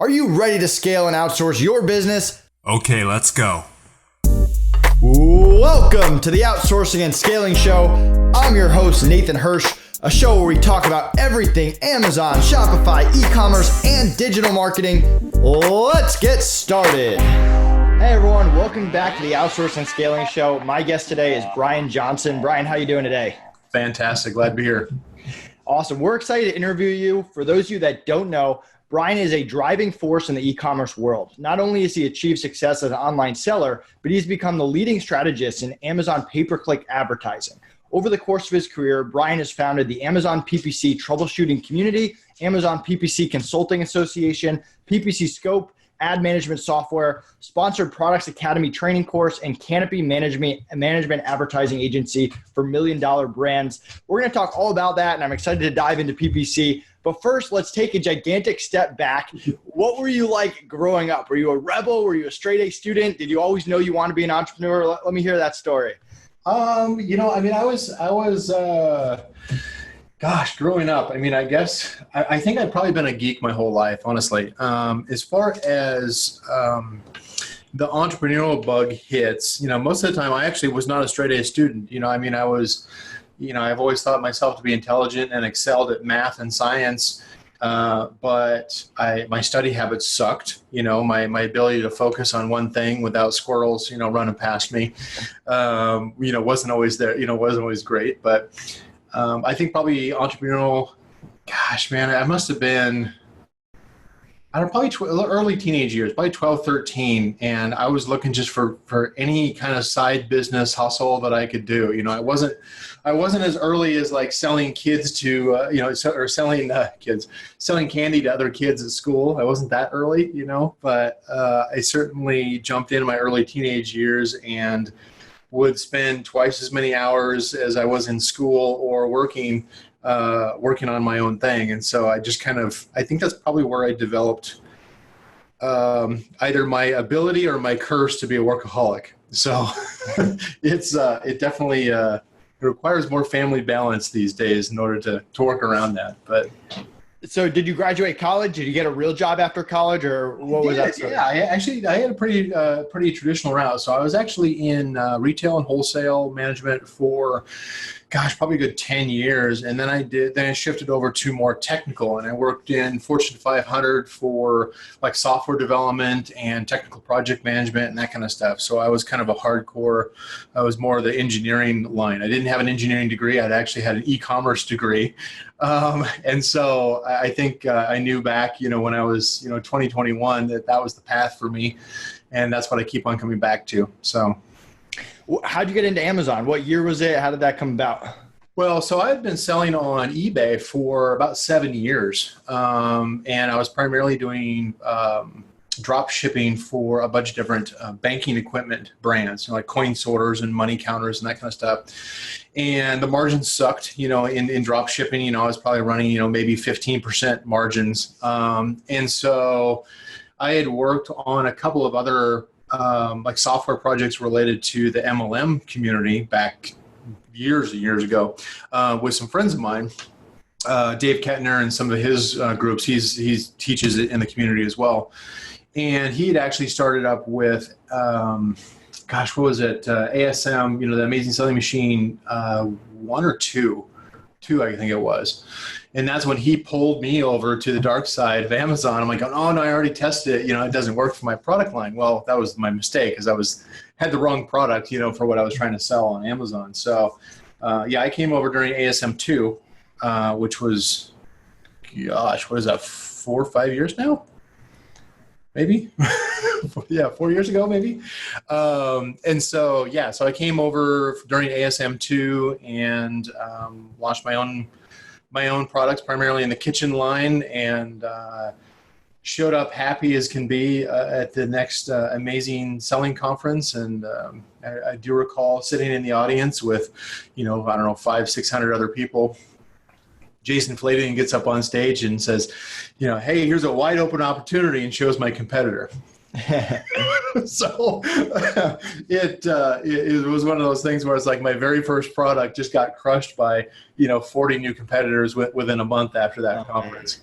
Are you ready to scale and outsource your business? Okay, let's go. Welcome to the Outsourcing and Scaling Show. I'm your host, Nathan Hirsch, a show where we talk about everything Amazon, Shopify, e-commerce, and digital marketing. Let's get started. Hey everyone, welcome back to the Outsourcing and Scaling Show. My guest today is Brian Johnson. Brian, how are you doing today? Fantastic, glad to be here. Awesome. We're excited to interview you. For those of you that don't know, Brian is a driving force in the e-commerce world. Not only has he achieved success as an online seller, but he's become the leading strategist in Amazon pay-per-click advertising. Over the course of his career, Brian has founded the Amazon PPC troubleshooting community, Amazon PPC Consulting Association, PPC Scope, ad management software, sponsored Products Academy training course, and Canopy Management Advertising Agency for million-dollar brands. We're going to talk all about that, and I'm excited to dive into PPC. But first, let's take a gigantic step back. What were you like growing up? Were you a rebel? Were you a straight-A student? Did you always know you wanted to be an entrepreneur? Let me hear that story. I was growing up, I think I've probably been a geek my whole life, honestly. As far as the entrepreneurial bug hits, most of the time I actually was not a straight-A student. I've always thought myself to be intelligent and excelled at math and science, but my study habits sucked. My ability to focus on one thing without squirrels, running past me, wasn't always there, wasn't always great. But I think probably entrepreneurial, I must have been, probably early teenage years, probably 12, 13. And I was looking just for any kind of side business hustle that I could do. I wasn't as early as like selling kids to, or selling candy to other kids at school. I wasn't that early, but I certainly jumped in my early teenage years and would spend twice as many hours as I was in school or working on my own thing. And so I just I think that's probably where I developed either my ability or my curse to be a workaholic. So it definitely, it requires more family balance these days in order to work around that. But so did you graduate college? Did you get a real job after college, or what was that? Yeah, I had a pretty traditional route. So I was actually in retail and wholesale management for, probably a good 10 years. And then I shifted over to more technical, and I worked in Fortune 500 for like software development and technical project management and that kind of stuff. So I was kind of I was more of the engineering line. I didn't have an engineering degree. I'd actually had an e-commerce degree. And so I think I knew back, when I was, 2021, that was the path for me. And that's what I keep on coming back to. So. How'd you get into Amazon? What year was it? How did that come about? Well, so I've been selling on eBay for about 7 years. And I was primarily doing drop shipping for a bunch of different banking equipment brands, like coin sorters and money counters and that kind of stuff. And the margins sucked, in drop shipping. I was probably running, maybe 15% margins. And so I had worked on a couple of other like software projects related to the MLM community back years and years ago with some friends of mine, Dave Kettner and some of his groups. He teaches it in the community as well. And he had actually started up with, what was it? ASM, the Amazing Selling Machine 1 or 2, I think it was. And that's when he pulled me over to the dark side of Amazon. I'm like, oh no, I already tested it. It doesn't work for my product line. Well, that was my mistake because had the wrong product, for what I was trying to sell on Amazon. So I came over during ASM 2, which was, what is that, 4 or 5 years now? Maybe. 4 years ago, maybe. And so I came over during ASM 2 and launched my own products, primarily in the kitchen line, and showed up happy as can be at the next Amazing Selling Conference. And I do recall sitting in the audience with, 500-600 other people. Jason Flavian gets up on stage and says, hey, here's a wide open opportunity, and shows my competitor. So it was one of those things where it's like my very first product just got crushed by 40 new competitors within a month after that conference.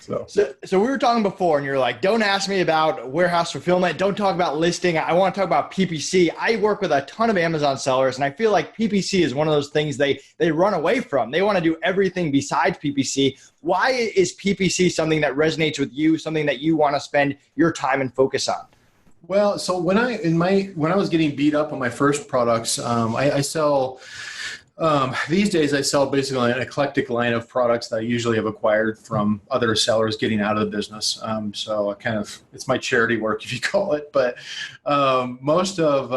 So we were talking before, and you're like, don't ask me about warehouse fulfillment. Don't talk about listing. I want to talk about PPC. I work with a ton of Amazon sellers, and I feel like PPC is one of those things they run away from. They want to do everything besides PPC. Why is PPC something that resonates with you, something that you want to spend your time and focus on? Well, so when I was getting beat up on my first products, I sell. These days, I sell basically an eclectic line of products that I usually have acquired from other sellers getting out of the business. So it's my charity work, if you call it. But most of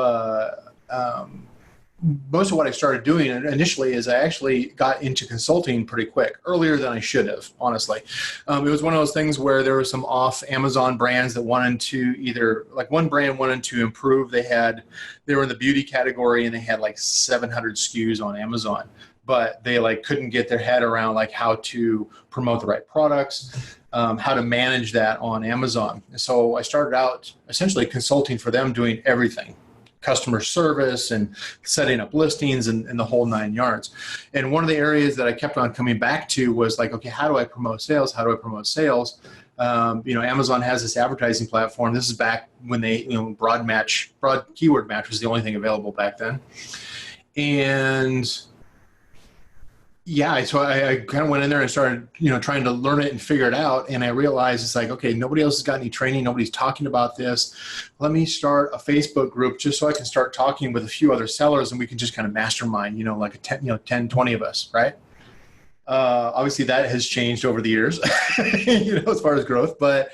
what I started doing initially is I actually got into consulting pretty quick, earlier than I should have, honestly. It was one of those things where there were some off Amazon brands that wanted to one brand wanted to improve. They were in the beauty category and they had like 700 SKUs on Amazon, but they couldn't get their head around how to promote the right products, how to manage that on Amazon. And so I started out essentially consulting for them, doing everything. Customer service and setting up listings and the whole 9 yards. And one of the areas that I kept on coming back to was okay, how do I promote sales? How do I promote sales? Amazon has this advertising platform. This is back when they, broad keyword match was the only thing available back then. And yeah, so I kind of went in there and started, trying to learn it and figure it out. And I realized it's okay, nobody else has got any training. Nobody's talking about this. Let me start a Facebook group just so I can start talking with a few other sellers and we can just kind of mastermind, like a 10, 20 of us, right? Obviously that has changed over the years, as far as growth, but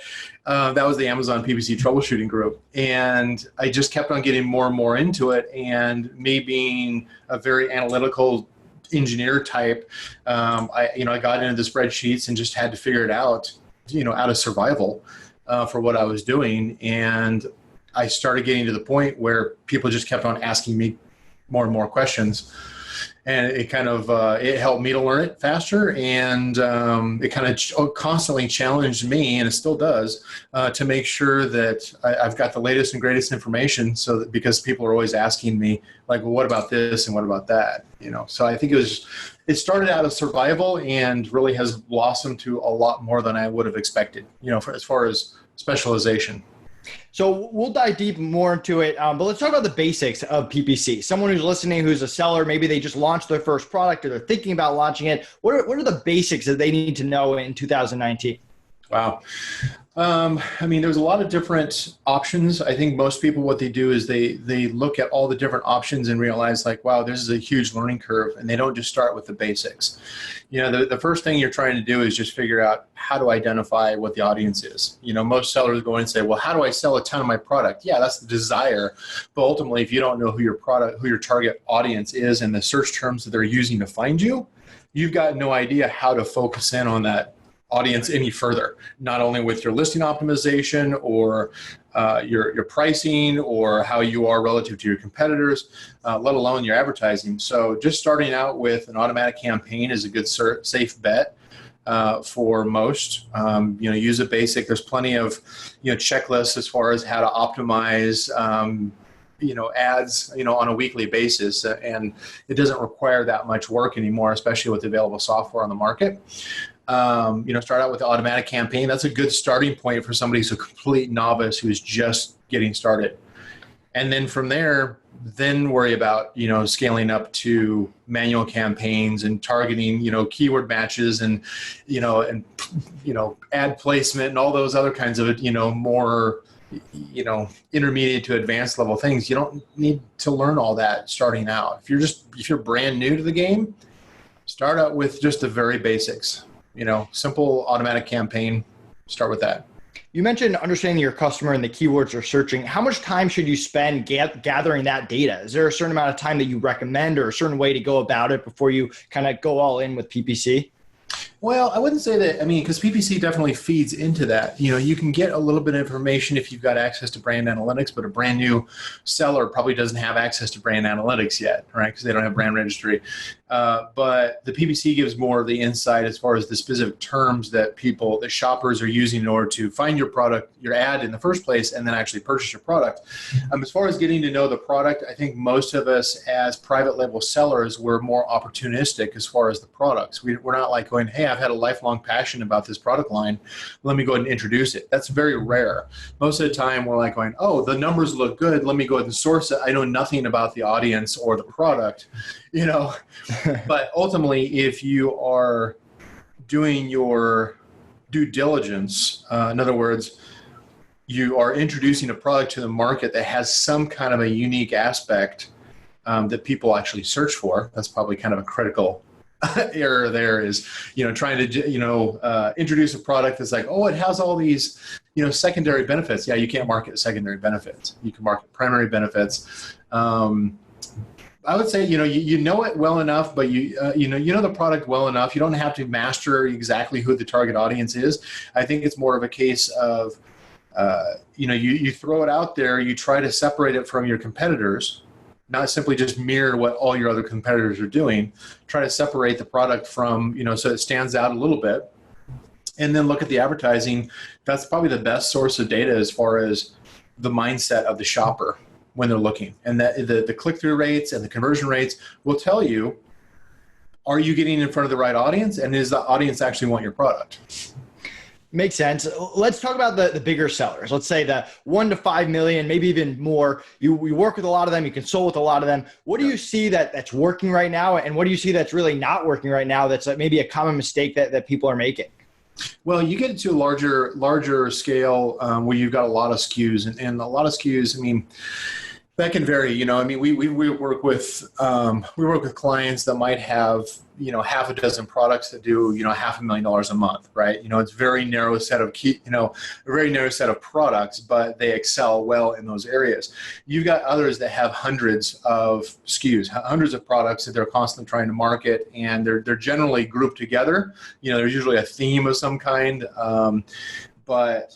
that was the Amazon PPC troubleshooting group. And I just kept on getting more and more into it. And me being a very analytical engineer type, I got into the spreadsheets and just had to figure it out, out of survival for what I was doing. And I started getting to the point where people just kept on asking me more and more questions. And it kind of, it helped me to learn it faster. And it kind of constantly challenged me, and it still does, to make sure that I've got the latest and greatest information. So that, because people are always asking me well, what about this and what about that? So I think it started out of survival and really has blossomed to a lot more than I would have expected, as far as specialization. So we'll dive deep more into it, but let's talk about the basics of PPC. Someone who's listening, who's a seller, maybe they just launched their first product or they're thinking about launching it. What are the basics that they need to know in 2019? Wow. There's a lot of different options. I think most people, what they do is they look at all the different options and realize wow, this is a huge learning curve, and they don't just start with the basics. The first thing you're trying to do is just figure out how to identify what the audience is. Most sellers go in and say, well, how do I sell a ton of my product? Yeah, that's the desire. But ultimately, if you don't know who your target audience is and the search terms that they're using to find you, you've got no idea how to focus in on that audience any further, not only with your listing optimization or your pricing or how you are relative to your competitors, let alone your advertising. So just starting out with an automatic campaign is a good safe bet for most. Use a basic. There's plenty of checklists as far as how to optimize ads, on a weekly basis. And it doesn't require that much work anymore, especially with available software on the market. Start out with the automatic campaign. That's a good starting point for somebody who's a complete novice who's just getting started. And then from there, then worry about, scaling up to manual campaigns and targeting, keyword matches and ad placement and all those other kinds of, more, intermediate to advanced level things. You don't need to learn all that starting out. If you're brand new to the game, start out with just the very basics. Simple automatic campaign, start with that. You mentioned understanding your customer and the keywords they're searching. How much time should you spend gathering that data? Is there a certain amount of time that you recommend or a certain way to go about it before you kind of go all in with PPC? Well, I wouldn't say that, because PPC definitely feeds into that. You can get a little bit of information if you've got access to brand analytics, but a brand new seller probably doesn't have access to brand analytics yet, right? Because they don't have brand registry. But the PPC gives more of the insight as far as the specific terms that shoppers are using in order to find your product, your ad in the first place, and then actually purchase your product. As far as getting to know the product, I think most of us as private label sellers, we're more opportunistic as far as the products. We're not like going, hey, I've had a lifelong passion about this product line. Let me go ahead and introduce it. That's very rare. Most of the time we're like going, oh, the numbers look good. Let me go ahead and source it. I know nothing about the audience or the product, But ultimately, if you are doing your due diligence, in other words, you are introducing a product to the market that has some kind of a unique aspect that people actually search for. That's probably kind of a critical error there is, trying to, introduce a product that's like, oh, it has all these, secondary benefits. Yeah, you can't market secondary benefits. You can market primary benefits. I would say, you know it well enough, but you know the product well enough. You don't have to master exactly who the target audience is. I think it's more of a case of, you throw it out there, you try to separate it from your competitors, not simply just mirror what all your other competitors are doing. Try to separate the product from, so it stands out a little bit. And then look at the advertising. That's probably the best source of data as far as the mindset of the shopper when they're looking. And that the click-through rates and the conversion rates will tell you, are you getting in front of the right audience? And does the audience actually want your product? Makes sense. Let's talk about the bigger sellers. Let's say the 1 to 5 million, maybe even more. You work with a lot of them. You consult with a lot of them. What do you see that's working right now? And what do you see that's really not working right now that's maybe a common mistake that people are making? Well, you get into a larger scale where you've got a lot of SKUs, and a lot of SKUs, that can vary. We work with clients that might have, half a dozen products that do, $500,000 a month, right? It's very narrow set of a very narrow set of products, but they excel well in those areas. You've got others that have hundreds of SKUs, hundreds of products that they're constantly trying to market, and they're generally grouped together. There's usually a theme of some kind, but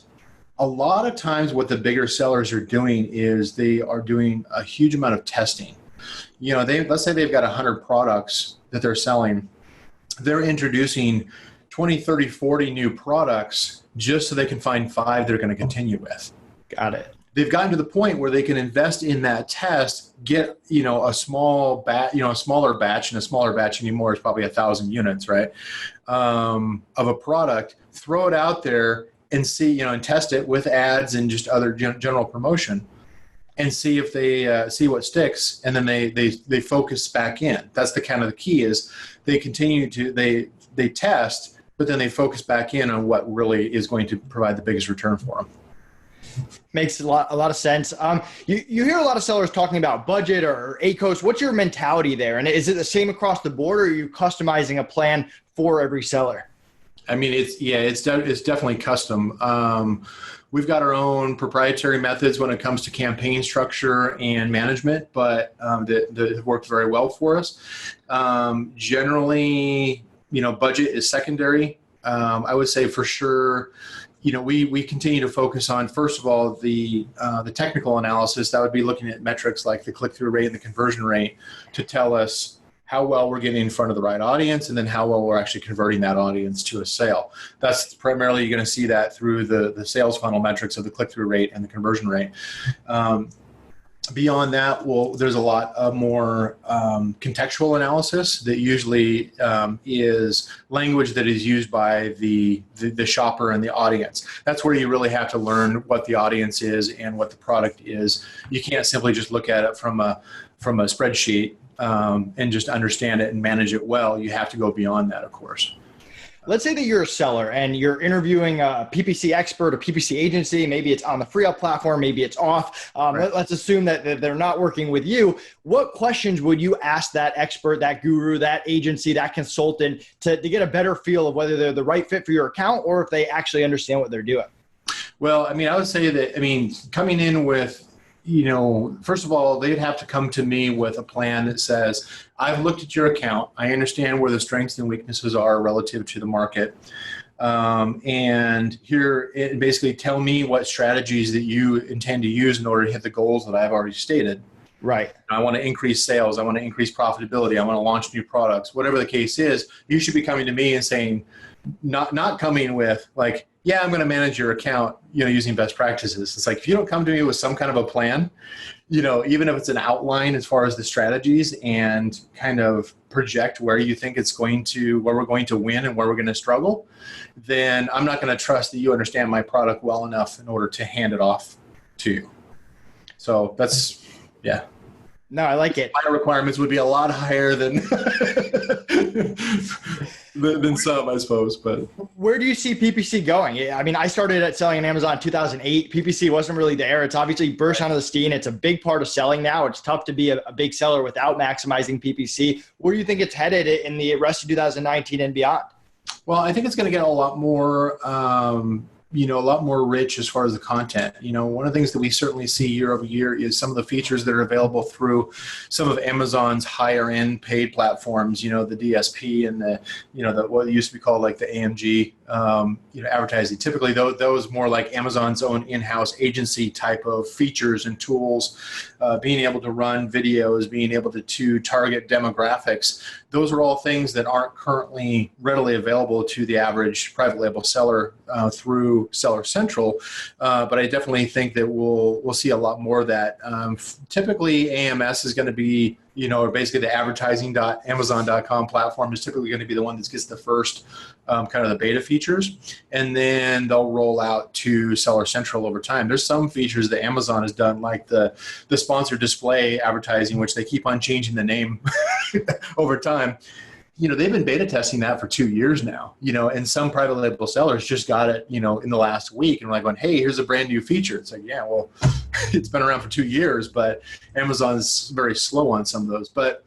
a lot of times what the bigger sellers are doing is they are doing a huge amount of testing. Let's say they've got 100 products that they're selling. They're introducing 20, 30, 40 new products just so they can find 5 they're going to continue with. Got it. They've gotten to the point where they can invest in that test, get, a small batch, a smaller batch, and a smaller batch anymore is probably 1,000 units, right? Of a product, throw it out there and see, and test it with ads and just other general promotion, and see if they see what sticks, and then they focus back in. That's the kind of the key is they continue to they test, but then they focus back in on what really is going to provide the biggest return for them. Makes a lot of sense. You hear a lot of sellers talking about budget or ACOS. What's your mentality there? And is it the same across the board, or are you customizing a plan for every seller? It's definitely custom. We've got our own proprietary methods when it comes to campaign structure and management, but that have worked very well for us. Generally, budget is secondary. I would say for sure, we continue to focus on, first of all, the technical analysis. That would be looking at metrics like the click-through rate and the conversion rate to tell us how well we're getting in front of the right audience, and then how well we're actually converting that audience to a sale. That's primarily, you're going to see that through the sales funnel metrics of the click-through rate and the conversion rate. Beyond that, there's a lot of more contextual analysis that usually is language that is used by the shopper and the audience. That's where you really have to learn what the audience is and what the product is. You can't simply just look at it from a spreadsheet and just understand it and manage it well. You have to go beyond that, of course. Let's say that you're a seller and you're interviewing a PPC expert or PPC agency. Maybe it's on the FreeUp platform, maybe it's off. Right. Let's assume that they're not working with you. What questions would you ask that expert, that guru, that agency, that consultant to get a better feel of whether they're the right fit for your account or if they actually understand what they're doing? Well, I would say that, coming in with, first of all, they'd have to come to me with a plan that says, I've looked at your account. I understand where the strengths and weaknesses are relative to the market. And here, basically tell me what strategies that you intend to use in order to hit the goals that I've already stated. Right. I want to increase sales. I want to increase profitability. I want to launch new products. Whatever the case is, you should be coming to me and saying, not coming with like, yeah, I'm going to manage your account, using best practices. It's like, if you don't come to me with some kind of a plan, even if it's an outline as far as the strategies and kind of project where you think where we're going to win and where we're going to struggle, then I'm not going to trust that you understand my product well enough in order to hand it off to you. So that's, yeah. No, I like it. My requirements would be a lot higher than than some, I suppose. But where do you see PPC going? I mean, I started at selling on Amazon in 2008. PPC wasn't really there. It's obviously burst onto the scene. It's a big part of selling now. It's tough to be a big seller without maximizing PPC. Where do you think it's headed in the rest of 2019 and beyond? Well, I think it's going to get a lot more a lot more rich as far as the content. One of the things that we certainly see year over year is some of the features that are available through some of Amazon's higher end paid platforms, the DSP and the what used to be called like the AMG, advertising. Typically those more like Amazon's own in-house agency type of features and tools, being able to run videos, being able to target demographics. Those are all things that aren't currently readily available to the average private label seller through Seller Central, but I definitely think that we'll see a lot more of that. Typically, AMS is going to be, or basically the advertising.amazon.com platform is typically going to be the one that gets the first kind of the beta features, and then they'll roll out to Seller Central over time. There's some features that Amazon has done, like the sponsored display advertising, which they keep on changing the name over time. They've been beta testing that for 2 years now, and some private label sellers just got it, in the last week, and we're like going, hey, here's a brand new feature. It's like, yeah, well, it's been around for 2 years, but Amazon's very slow on some of those. But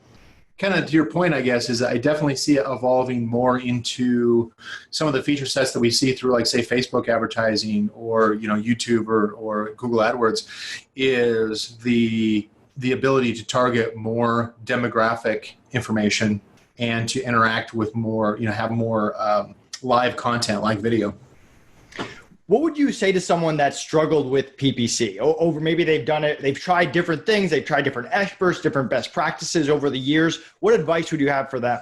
kind of to your point, I guess, is I definitely see it evolving more into some of the feature sets that we see through, like, say, Facebook advertising or, YouTube or Google AdWords, is the ability to target more demographic information and to interact with more, have more live content like video. What would you say to someone that struggled with PPC? Over maybe they've tried different things, they've tried different experts, different best practices over the years. What advice would you have for them?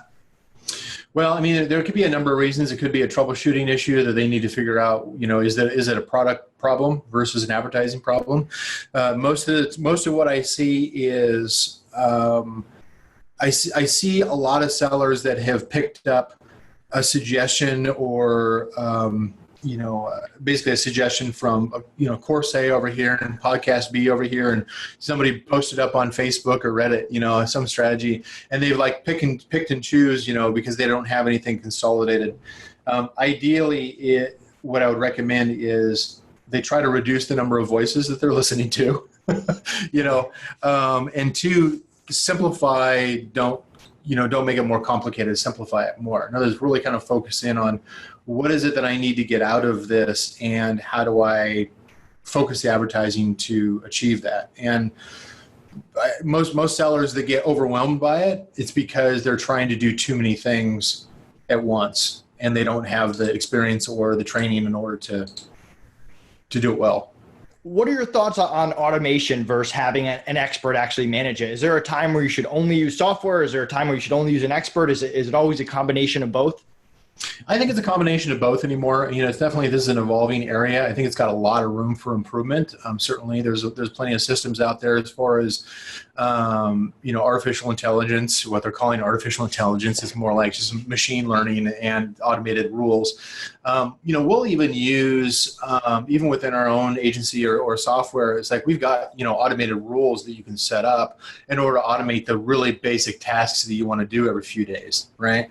Well, I mean, there could be a number of reasons. It could be a troubleshooting issue that they need to figure out, is it a product problem versus an advertising problem? Most of what I see is I see a lot of sellers that have picked up a suggestion or, basically a suggestion from, Course A over here and Podcast B over here, and somebody posted up on Facebook or Reddit, some strategy, and they've like picked and choose, because they don't have anything consolidated. Ideally, what I would recommend is they try to reduce the number of voices that they're listening to, and to simplify, don't make it more complicated, simplify it more. In other words, really kind of focus in on what is it that I need to get out of this and how do I focus the advertising to achieve that. And most sellers that get overwhelmed by it, it's because they're trying to do too many things at once and they don't have the experience or the training in order to do it well. What are your thoughts on automation versus having an expert actually manage it? Is there a time where you should only use software? Is there a time where you should only use an expert? Is it always a combination of both? I think it's a combination of both anymore. It's definitely, this is an evolving area. I think it's got a lot of room for improvement. Certainly there's plenty of systems out there as far as, artificial intelligence. What they're calling artificial intelligence is more like just machine learning and automated rules. We'll even use, even within our own agency or software, it's like we've got, automated rules that you can set up in order to automate the really basic tasks that you want to do every few days, right?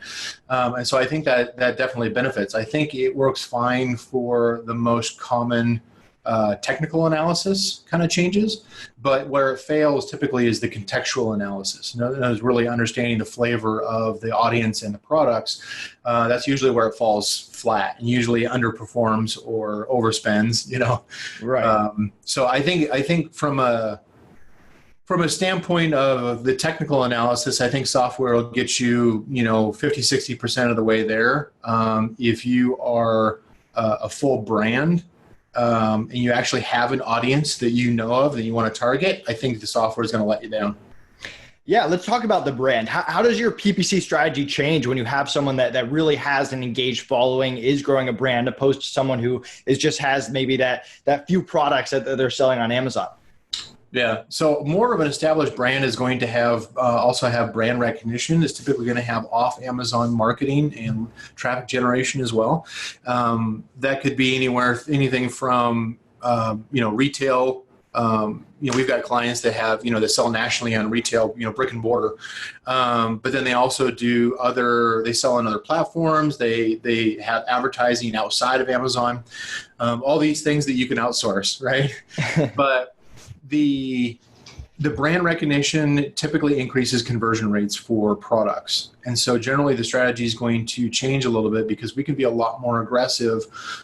And so I think that definitely benefits. I think it works fine for the most common technical analysis kind of changes, but where it fails typically is the contextual analysis. Is really understanding the flavor of the audience and the products. That's usually where it falls flat and usually underperforms or overspends. Right. So I think from a standpoint of the technical analysis, I think software will get you, 50, 60% of the way there. If you are a full brand, and you actually have an audience that you know of that you want to target, I think the software is going to let you down. Yeah, let's talk about the brand. How does your PPC strategy change when you have someone that really has an engaged following, is growing a brand, opposed to someone who just has maybe that few products that they're selling on Amazon? Yeah, so more of an established brand is going to have also have brand recognition. Is typically going to have off Amazon marketing and traffic generation as well. That could be anything from retail. We've got clients that have, that sell nationally on retail, brick and mortar. But then they also they sell on other platforms. They have advertising outside of Amazon, all these things that you can outsource, right? But the brand recognition typically increases conversion rates for products. And so generally the strategy is going to change a little bit because we can be a lot more aggressive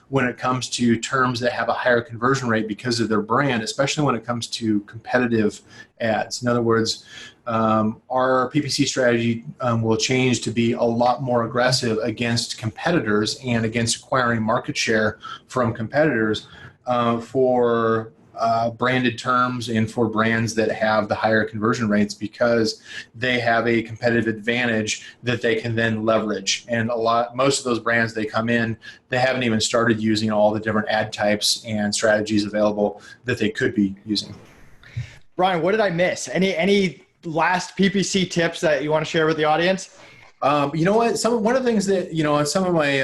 when it comes to terms that have a higher conversion rate because of their brand, especially when it comes to competitive ads. In other words, our PPC strategy will change to be a lot more aggressive against competitors and against acquiring market share from competitors for branded terms and for brands that have the higher conversion rates because they have a competitive advantage that they can then leverage. And most of those brands, they come in, they haven't even started using all the different ad types and strategies available that they could be using. Brian, what did I miss? Any last PPC tips that you want to share with the audience? You know what? One of the things that, on some of my,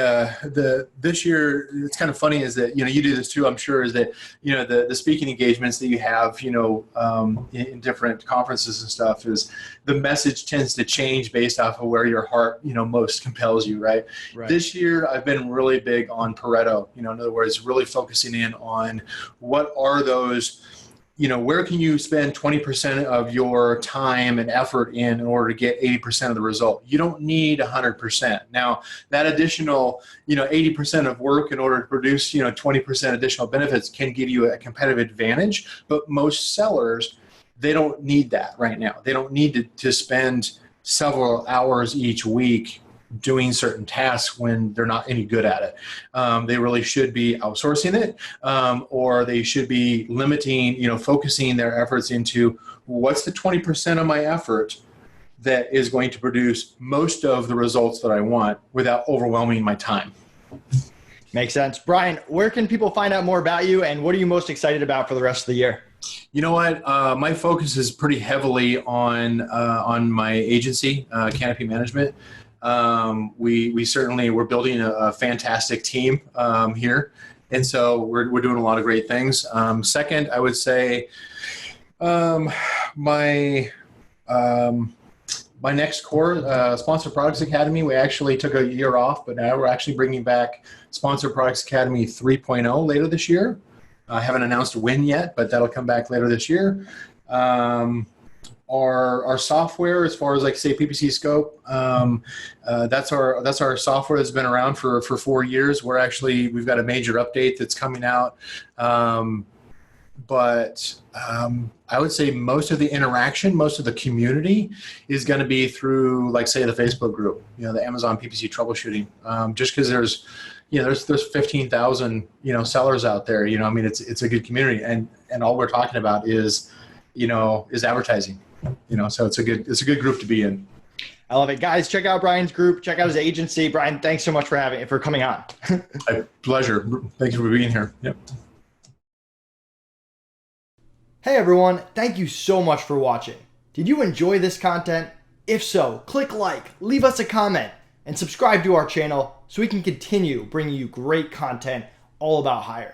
this year, it's kind of funny is that, you do this too, I'm sure, is that, the speaking engagements that you have, in different conferences and stuff is the message tends to change based off of where your heart, most compels you, right? This year, I've been really big on Pareto, in other words, really focusing in on what are those, where can you spend 20% of your time and effort in order to get 80% of the result? You don't need 100%. Now, that additional, 80% of work in order to produce, 20% additional benefits can give you a competitive advantage. But most sellers, they don't need that right now. They don't need to spend several hours each week doing certain tasks when they're not any good at it. They really should be outsourcing it, or they should be limiting, focusing their efforts into what's the 20% of my effort that is going to produce most of the results that I want without overwhelming my time. Makes sense. Brian, where can people find out more about you, and what are you most excited about for the rest of the year? You know what? My focus is pretty heavily on my agency, Canopy Management. We're building a fantastic team here, and so we're doing a lot of great things. Second, I would say my next core, Sponsor Products Academy, we actually took a year off, but now we're actually bringing back Sponsor Products Academy 3.0 later this year. I haven't announced when yet, but that'll come back later this year. Our software, as far as say PPC Scope, that's our software that's been around for 4 years. We've got a major update that's coming out. But I would say most of the interaction, most of the community is going to be through, say, the Facebook group, the Amazon PPC troubleshooting. Just because there's 15,000, sellers out there, it's a good community, and all we're talking about is advertising, so it's a good group to be in. I love it. Guys, check out Brian's group, check out his agency. Brian, thanks so much for coming on. My pleasure. Thank you for being here. Yep. Hey everyone, thank you so much for watching. Did you enjoy this content? If so, click like, leave us a comment, and subscribe to our channel so we can continue bringing you great content all about hiring.